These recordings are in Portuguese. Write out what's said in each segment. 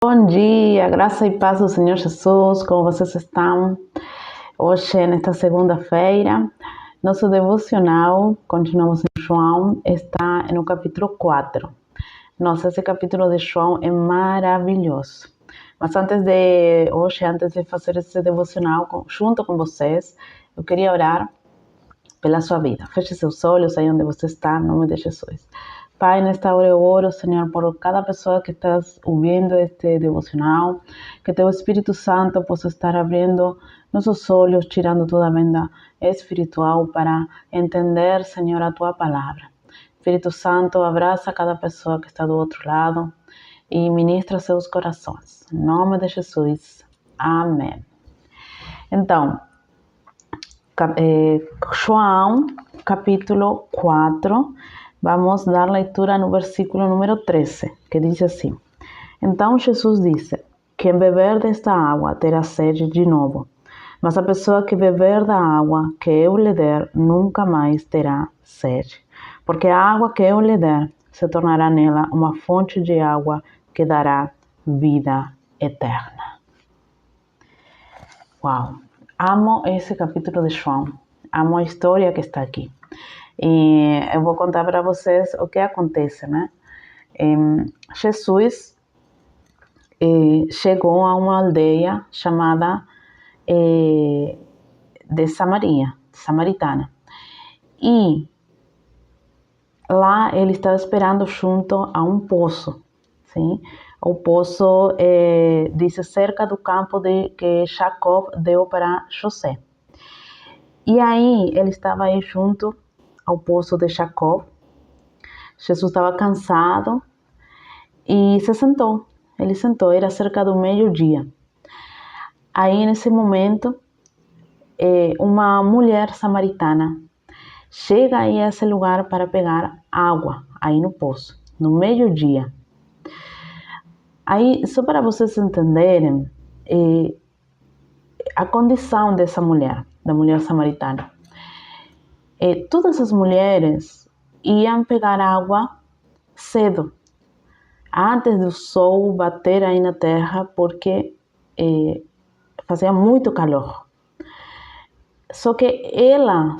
Bom dia, graça e paz do Senhor Jesus, como vocês estão? Hoje, nesta segunda-feira, nosso devocional, continuamos em João, está no capítulo 4. Nossa, esse capítulo de João é maravilhoso. Mas antes de fazer esse devocional junto com vocês, eu queria orar pela sua vida. Feche seus olhos aí onde você está, em nome de Jesus. Pai, nesta hora eu oro, Senhor, por cada pessoa que está ouvindo este devocional, que teu Espírito Santo possa estar abrindo nossos olhos, tirando toda a venda espiritual para entender, Senhor, a tua palavra. Espírito Santo, abraça cada pessoa que está do outro lado e ministra seus corações. Em nome de Jesus. Amém. Então, João, capítulo 4, vamos dar leitura no versículo número 13, que diz assim: Então Jesus disse: Quem beber desta água terá sede de novo, mas a pessoa que beber da água que eu lhe der nunca mais terá sede, porque a água que eu lhe der se tornará nela uma fonte de água que dará vida eterna. Uau! Amo esse capítulo de João, amo a história que está aqui. E eu vou contar para vocês o que acontece, né? Jesus chegou a uma aldeia chamada de Samaritana. E lá ele estava esperando junto a um poço, sim? O poço diz cerca do campo que Jacó deu para José. E aí ele estava aí junto ao poço de Jacó. Jesus estava cansado e se sentou. Ele sentou, era cerca do meio-dia. Aí nesse momento, uma mulher samaritana chega aí a esse lugar para pegar água aí no poço, no meio-dia. Aí, só para vocês entenderem a condição dessa mulher, da mulher samaritana. Todas as mulheres iam pegar água cedo, antes do sol bater aí na terra, porque fazia muito calor. Só que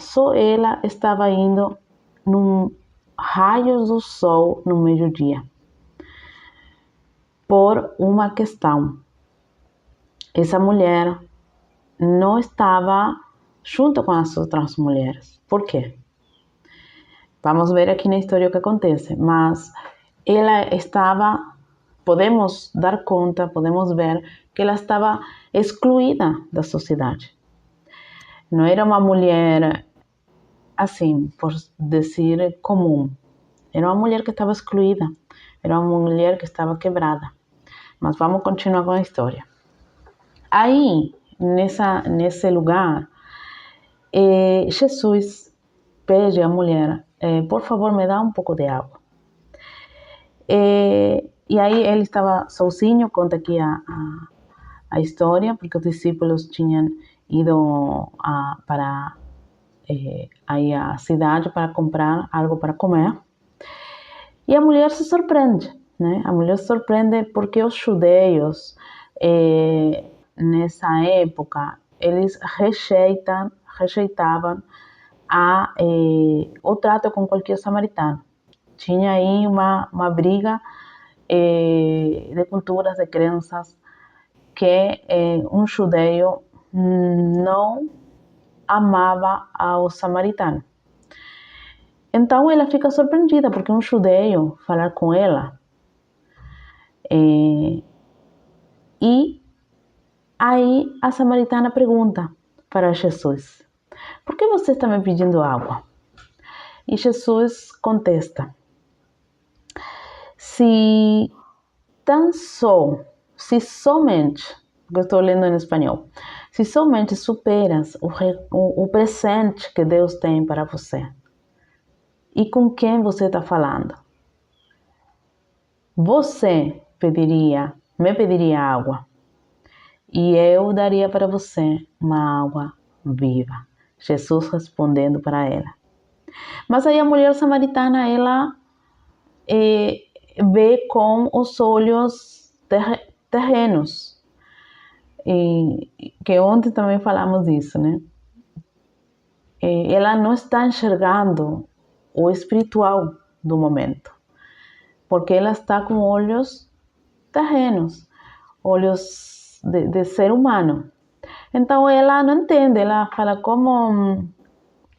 só ela estava indo num raio do sol no meio-dia, por uma questão. Essa mulher não estava junto com as outras mulheres. Por quê? Vamos ver aqui na história o que acontece, mas ela estava, podemos dar conta, podemos ver que ela estava excluída da sociedade. Não era uma mulher, assim, por dizer, comum. Era uma mulher que estava excluída, era uma mulher que estava quebrada. Mas vamos continuar com a história. Aí, nesse lugar, Jesus pede à mulher, por favor, me dá um pouco de água. E aí ele estava sozinho, conta aqui a história, porque os discípulos tinham ido para aí a cidade para comprar algo para comer. E a mulher se surpreende, né? A mulher se surpreende porque os judeus, nessa época, eles rejeitavam o trato com qualquer samaritano. Tinha aí uma briga de culturas, de crenças, que um judeu não amava ao samaritano. Então ela fica surpreendida porque um judeu falar com ela. E aí a samaritana pergunta para Jesus: por que você está me pedindo água? E Jesus contesta: se somente, porque eu estou lendo em espanhol, se somente superas o presente que Deus tem para você, e com quem você está falando, você me pediria água, e eu daria para você uma água viva. Jesus respondendo para ela. Mas aí a mulher samaritana, ela vê com os olhos terrenos. E que ontem também falamos disso, né? Ela não está enxergando o espiritual do momento, porque ela está com olhos terrenos, olhos de ser humano. Então ela não entende, ela fala, como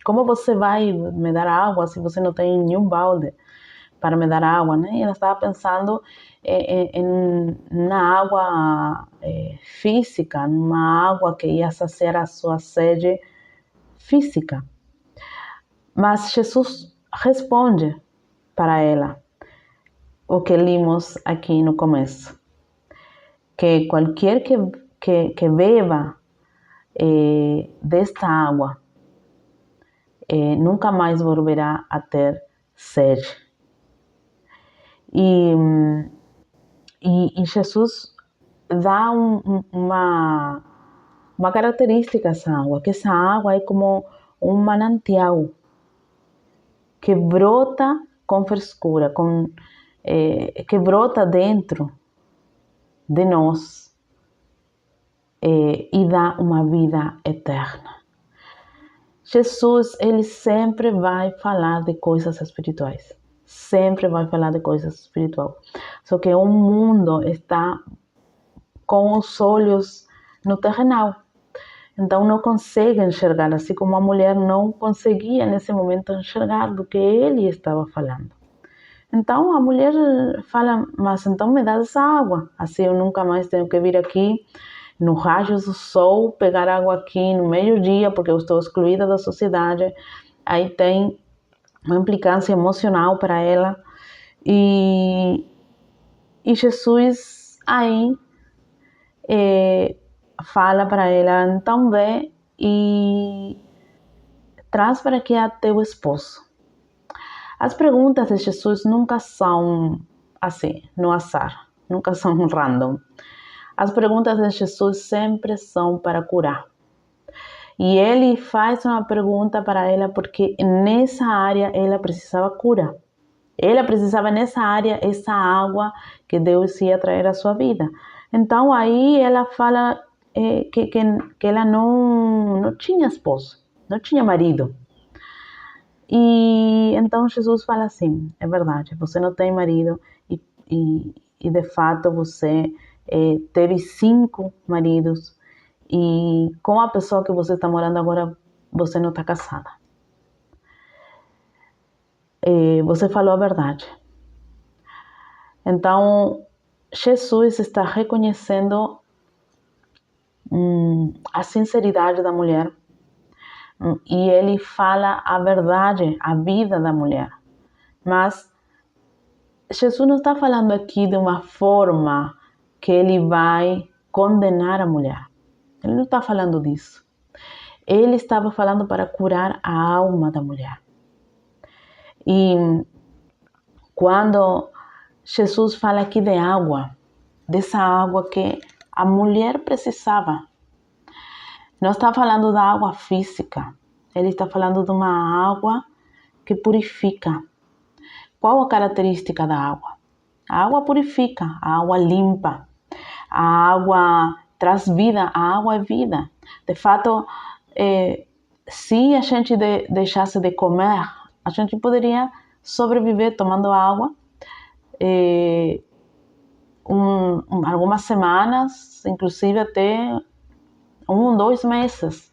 você vai me dar água se você não tem nenhum balde para me dar água, né? E ela estava pensando na água física, numa água que ia saciar a sua sede física. Mas Jesus responde para ela o que lemos aqui no começo, que qualquer que beba desta água nunca mais volverá a ter sede. E Jesus dá uma característica a essa água, que essa água é como um manancial que brota com frescura, que brota dentro de nós e dá uma vida eterna. Jesus, ele sempre vai falar de coisas espirituais. Sempre vai falar de coisas espirituais. Só que o mundo está com os olhos no terrenal. Então não consegue enxergar, assim como a mulher não conseguia nesse momento enxergar do que ele estava falando. Então a mulher fala, mas então me dá essa água, assim eu nunca mais tenho que vir aqui no raio do sol, pegar água aqui no meio-dia, porque eu estou excluída da sociedade. Aí tem uma implicância emocional para ela. E Jesus aí fala para ela, então vê e traz para aqui a teu esposo. As perguntas de Jesus nunca são assim, no azar, nunca são random. As perguntas de Jesus sempre são para curar. E ele faz uma pergunta para ela porque nessa área ela precisava cura. Ela precisava nessa área essa água que Deus ia trazer à sua vida. Então aí ela fala que ela não tinha esposo, não tinha marido. E então Jesus fala assim, é verdade, você não tem marido e de fato você teve 5 maridos e com a pessoa que você está morando agora você não está casada. Você falou a verdade. Então Jesus está reconhecendo a sinceridade da mulher e ele fala a verdade, a vida da mulher. Mas Jesus não está falando aqui de uma forma que ele vai condenar a mulher. Ele não está falando disso. Ele estava falando para curar a alma da mulher. E quando Jesus fala aqui de água, dessa água que a mulher precisava, não está falando da água física. Ele está falando de uma água que purifica. Qual a característica da água? A água purifica, a água limpa, a água traz vida, a água é vida. De fato, se a gente deixasse de comer, a gente poderia sobreviver tomando água algumas semanas, inclusive até 2 meses,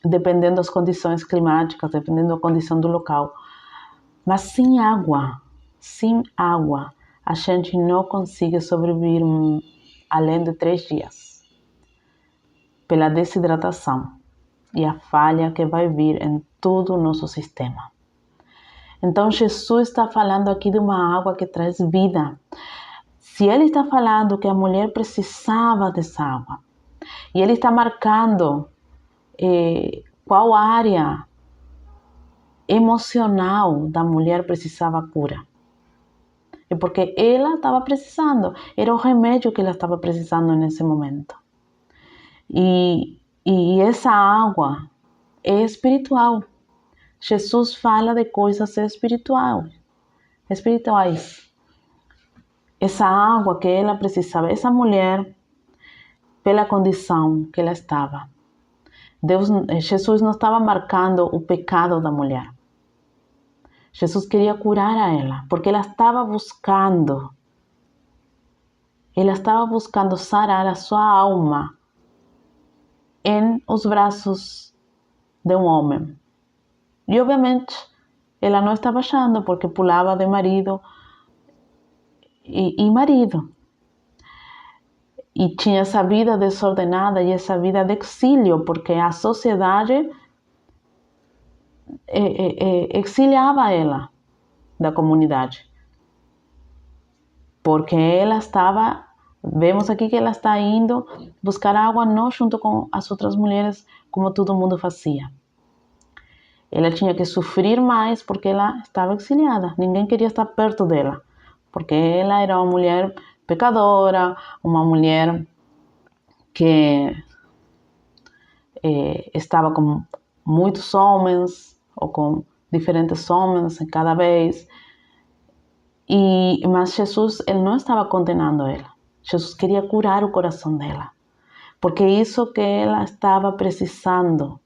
dependendo das condições climáticas, dependendo da condição do local. Mas sem água, a gente não consegue sobreviver além de 3 dias, pela desidratação e a falha que vai vir em todo o nosso sistema. Então Jesus está falando aqui de uma água que traz vida. Se ele está falando que a mulher precisava dessa água, e ele está marcando qual área emocional da mulher precisava cura. É porque ela estava precisando, era o remédio que ela estava precisando nesse momento. E essa água é espiritual. Jesus fala de coisas espirituais. essa água que ela precisava. Essa mulher, pela condição que ela estava, Jesus não estava marcando o pecado da mulher. Jesus queria curar a ela, porque ela estava buscando sarar a sua alma em os braços de um homem. E obviamente ela não estava achando, porque pulava de marido e marido. E tinha essa vida desordenada e essa vida de exílio, porque a sociedade exiliava ela da comunidade. Porque ela estava, vemos aqui que ela está indo buscar água não junto com as outras mulheres, como todo mundo fazia. Ela tinha que sofrer mais porque ela estava exiliada. Ninguém queria estar perto dela, porque ela era uma mulher pecadora, uma mulher que estava com muitos homens, ou com diferentes homens cada vez. Mas Jesus, ele não estava condenando ela. Jesus queria curar o coração dela, porque isso que ela estava precisando,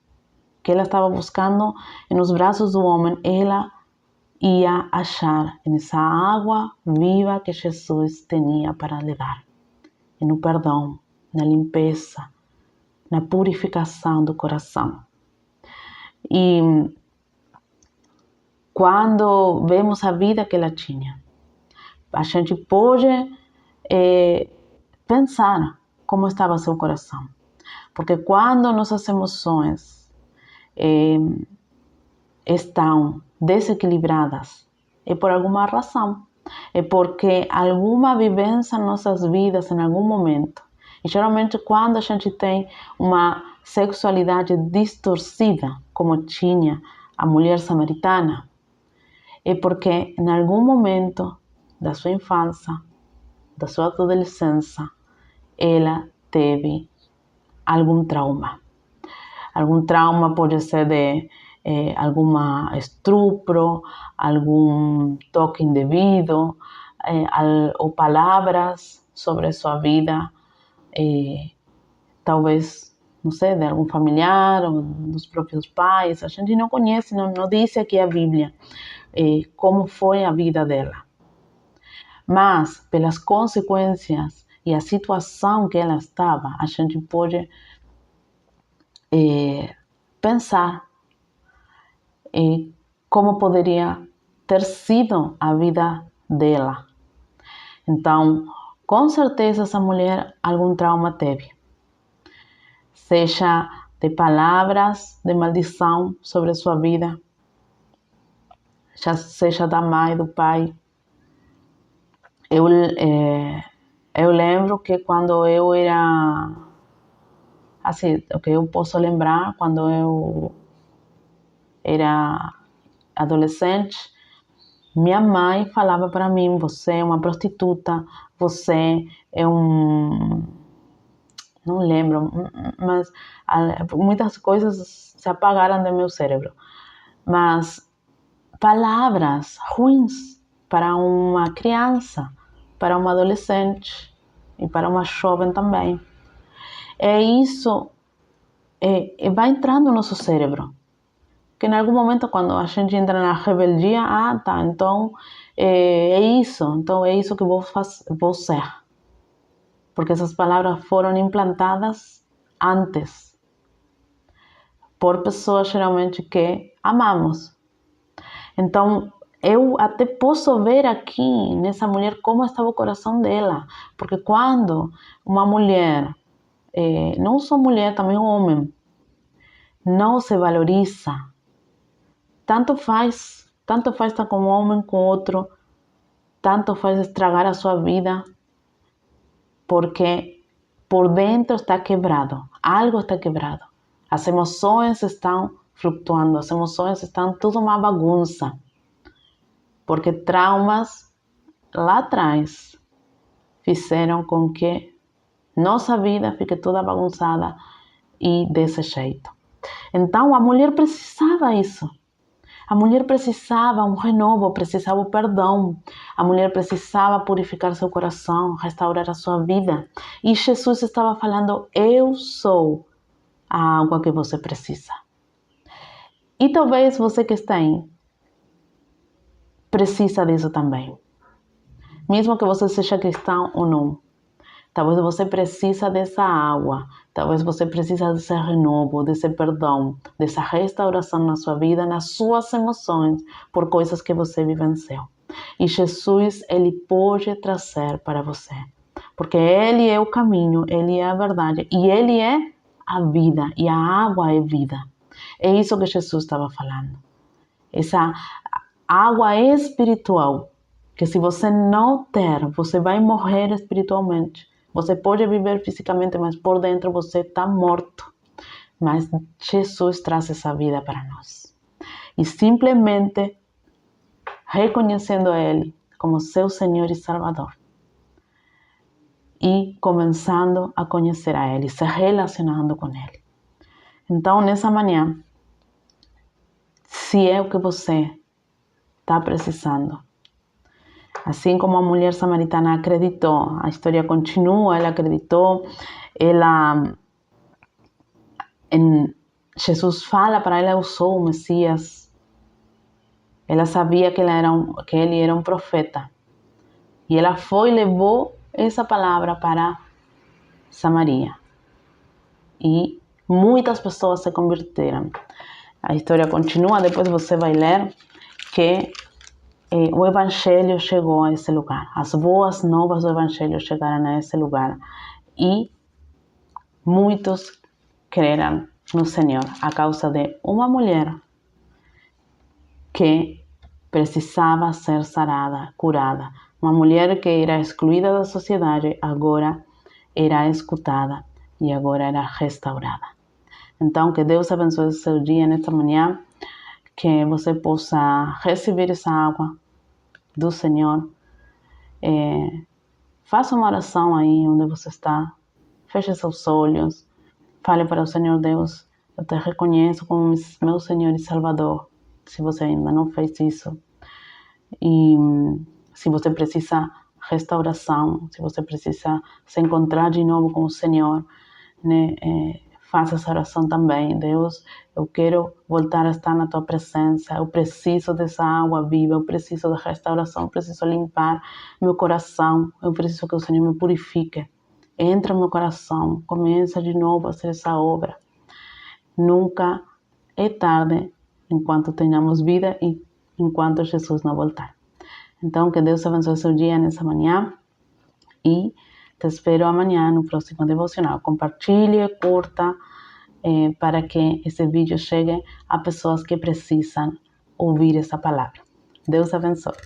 que ela estava buscando nos braços do homem, ela ia achar nessa água viva que Jesus tinha para lhe dar, e no perdão, na limpeza, na purificação do coração. E quando vemos a vida que ela tinha, a gente pode pensar como estava seu coração. Porque quando nossas emoções estão desequilibradas, é por alguma razão. É porque alguma vivência em nossas vidas, em algum momento, e geralmente quando a gente tem uma sexualidade distorcida, como tinha a mulher samaritana, é porque em algum momento da sua infância, da sua adolescência, ela teve algum trauma. Algum trauma pode ser de algum estupro, algum toque indevido, ou palavras sobre sua vida, talvez, não sei, de algum familiar ou dos próprios pais. A gente não conhece, não diz aqui a Bíblia como foi a vida dela. Mas, pelas consequências e a situação que ela estava, a gente pode pensar como poderia ter sido a vida dela. Então, com certeza essa mulher algum trauma teve. Seja de palavras de maldição sobre sua vida, seja da mãe, do pai. Eu lembro que quando eu era, assim, o que eu posso lembrar, quando eu era adolescente, minha mãe falava para mim: você é uma prostituta, você é não lembro, mas muitas coisas se apagaram do meu cérebro. Mas palavras ruins para uma criança, para uma adolescente e para uma jovem também. Isso vai entrando no nosso cérebro. Que em algum momento, quando a gente entra na rebeldia, então é isso que vou ser. Porque essas palavras foram implantadas antes por pessoas geralmente que amamos. Então, eu até posso ver aqui nessa mulher como estava o coração dela. Porque quando uma mulher, não só mulher, também um homem, não se valoriza, tanto faz estar com um homem, com outro, tanto faz estragar a sua vida, porque por dentro está quebrado, algo está quebrado. As emoções estão flutuando, as emoções estão tudo uma bagunça, porque traumas lá atrás fizeram com que nossa vida fique toda bagunçada e desse jeito. Então a mulher precisava isso. A mulher precisava um renovo, precisava o perdão. A mulher precisava purificar seu coração, restaurar a sua vida. E Jesus estava falando, eu sou a água que você precisa. E talvez você que está aí, precisa disso também. Mesmo que você seja cristão ou não. Talvez você precisa dessa água, talvez você precisa desse renovo, desse perdão, dessa restauração na sua vida, nas suas emoções, por coisas que você vivenciou. E Jesus, Ele pode trazer para você, porque Ele é o caminho, Ele é a verdade, e Ele é a vida, e a água é vida. É isso que Jesus estava falando. Essa água espiritual, que se você não ter, você vai morrer espiritualmente. Você pode viver fisicamente, mas por dentro você está morto. Mas Jesus traz essa vida para nós. E simplesmente reconhecendo Ele como seu Senhor e Salvador. E começando a conhecer a Ele, se relacionando com Ele. Então, nessa manhã, se é o que você está precisando, assim como a mulher samaritana acreditou, a história continua, ela acreditou, Jesus fala para ela, eu sou o Messias. Ela sabia que ele era um profeta. E ela foi e levou essa palavra para Samaria. E muitas pessoas se converteram. A história continua, depois você vai ler que o Evangelho chegou a esse lugar. As boas novas do Evangelho chegaram a esse lugar. E muitos creram no Senhor a causa de uma mulher que precisava ser sarada, curada. Uma mulher que era excluída da sociedade, agora era escutada e agora era restaurada. Então, que Deus abençoe o seu dia nesta manhã, que você possa receber essa água do Senhor. Faça uma oração aí onde você está. Feche seus olhos. Fale para o Senhor Deus, eu te reconheço como meu Senhor e Salvador. Se você ainda não fez isso. E se você precisa restauração, se você precisa se encontrar de novo com o Senhor, né? Faça essa oração também. Deus, eu quero voltar a estar na tua presença, eu preciso dessa água viva, eu preciso de restauração, eu preciso limpar meu coração, eu preciso que o Senhor me purifique. Entra no meu coração, começa de novo a fazer essa obra. Nunca é tarde enquanto tenhamos vida e enquanto Jesus não voltar. Então, que Deus abençoe seu dia nessa manhã e te espero amanhã no próximo devocional. Compartilhe, curta, para que esse vídeo chegue a pessoas que precisam ouvir essa palavra. Deus abençoe.